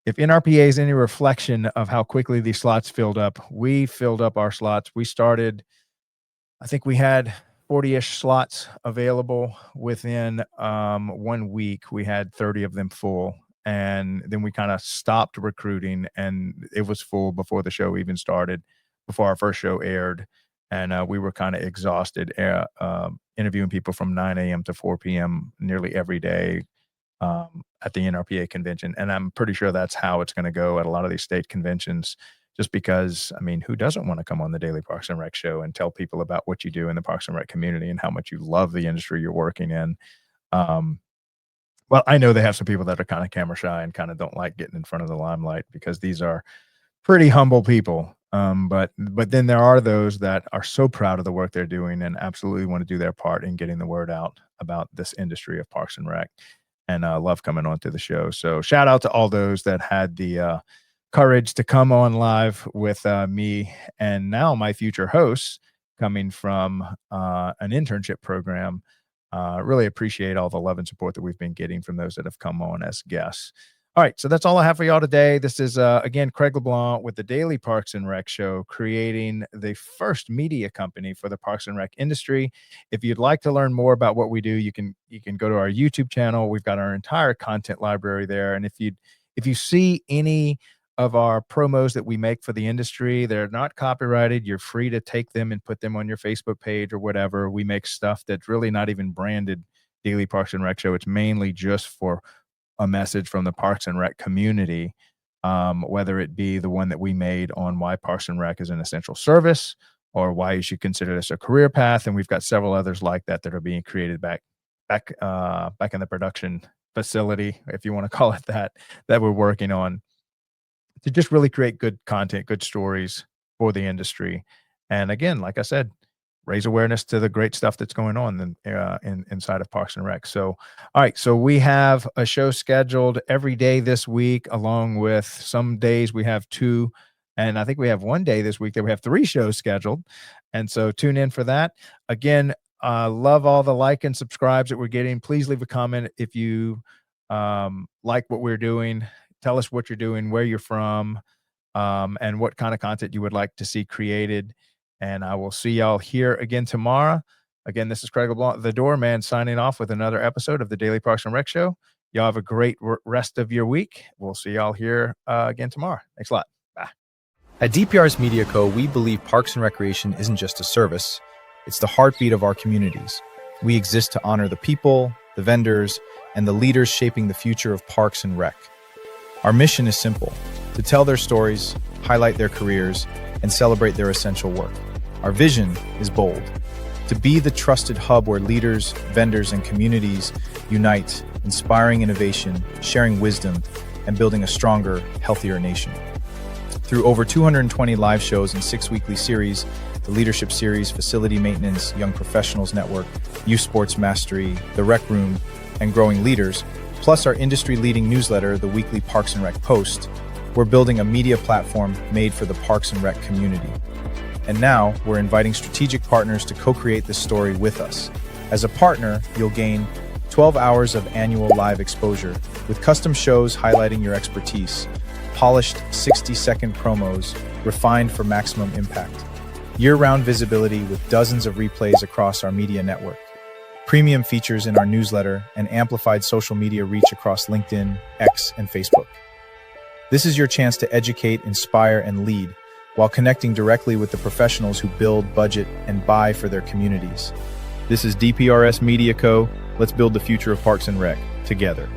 if NRPA is any reflection of how quickly these slots filled up, we filled up our slots. We started, I think we had 40-ish slots available. Within 1 week, we had 30 of them full. And then we kind of stopped recruiting, and it was full before the show even started, before our first show aired. And we were kind of exhausted, interviewing people from 9 a.m. to 4 p.m. nearly every day at the NRPA convention. And I'm pretty sure that's how it's going to go at a lot of these state conventions, just because, I mean, who doesn't want to come on the Daily Parks and Rec show and tell people about what you do in the Parks and Rec community and how much you love the industry you're working in? Well, I know they have some people that are kind of camera shy and kind of don't like getting in front of the limelight, because these are pretty humble people. But then there are those that are so proud of the work they're doing and absolutely want to do their part in getting the word out about this industry of Parks and Rec, and love coming on to the show. So shout out to all those that had the courage to come on live with me and now my future hosts coming from an internship program. Really appreciate all the love and support that we've been getting from those that have come on as guests. All right, so that's all I have for y'all today. This is, again, Craig LeBlanc with the Daily Parks and Rec Show, creating the first media company for the Parks and Rec industry. If you'd like to learn more about what we do, you can go to our YouTube channel. We've got our entire content library there. And if you see any of our promos that we make for the industry, they're not copyrighted. You're free to take them and put them on your Facebook page or whatever. We make stuff that's really not even branded Daily Parks and Rec Show. It's mainly just for a message from the Parks and Rec community, whether it be the one that we made on why Parks and Rec is an essential service, or why you should consider this a career path. And we've got several others like that that are being created back in the production facility, if you want to call it that we're working on, to just really create good content, good stories for the industry. And again, like I said, raise awareness to the great stuff that's going on inside of Parks and Rec. So, all right, so we have a show scheduled every day this week, along with some days we have 2, and I think we have 1 day this week that we have 3 shows scheduled. And so tune in for that. Again, love all the like and subscribes that we're getting. Please leave a comment if you like what we're doing. Tell us what you're doing, where you're from, and what kind of content you would like to see created. And I will see y'all here again tomorrow. Again, this is Craig LeBlanc, the Doorman, signing off with another episode of the Daily Parks and Rec Show. Y'all have a great rest of your week. We'll see y'all here again tomorrow. Thanks a lot. Bye. At DPRS Media Co, we believe Parks and Recreation isn't just a service, it's the heartbeat of our communities. We exist to honor the people, the vendors, and the leaders shaping the future of Parks and Rec. Our mission is simple: to tell their stories, highlight their careers, and celebrate their essential work. Our vision is bold: to be the trusted hub where leaders, vendors, and communities unite, inspiring innovation, sharing wisdom, and building a stronger, healthier nation. Through over 220 live shows and 6 weekly series, the Leadership Series, Facility Maintenance, Young Professionals Network, Youth Sports Mastery, The Rec Room, and Growing Leaders, plus our industry-leading newsletter, the weekly Parks and Rec Post, we're building a media platform made for the Parks and Rec community. And now, we're inviting strategic partners to co-create this story with us. As a partner, you'll gain 12 hours of annual live exposure with custom shows highlighting your expertise, polished 60-second promos refined for maximum impact, year-round visibility with dozens of replays across our media network, premium features in our newsletter, and amplified social media reach across LinkedIn, X, and Facebook. This is your chance to educate, inspire, and lead while connecting directly with the professionals who build, budget, and buy for their communities. This is DPRS Media Co. Let's build the future of Parks and Rec together.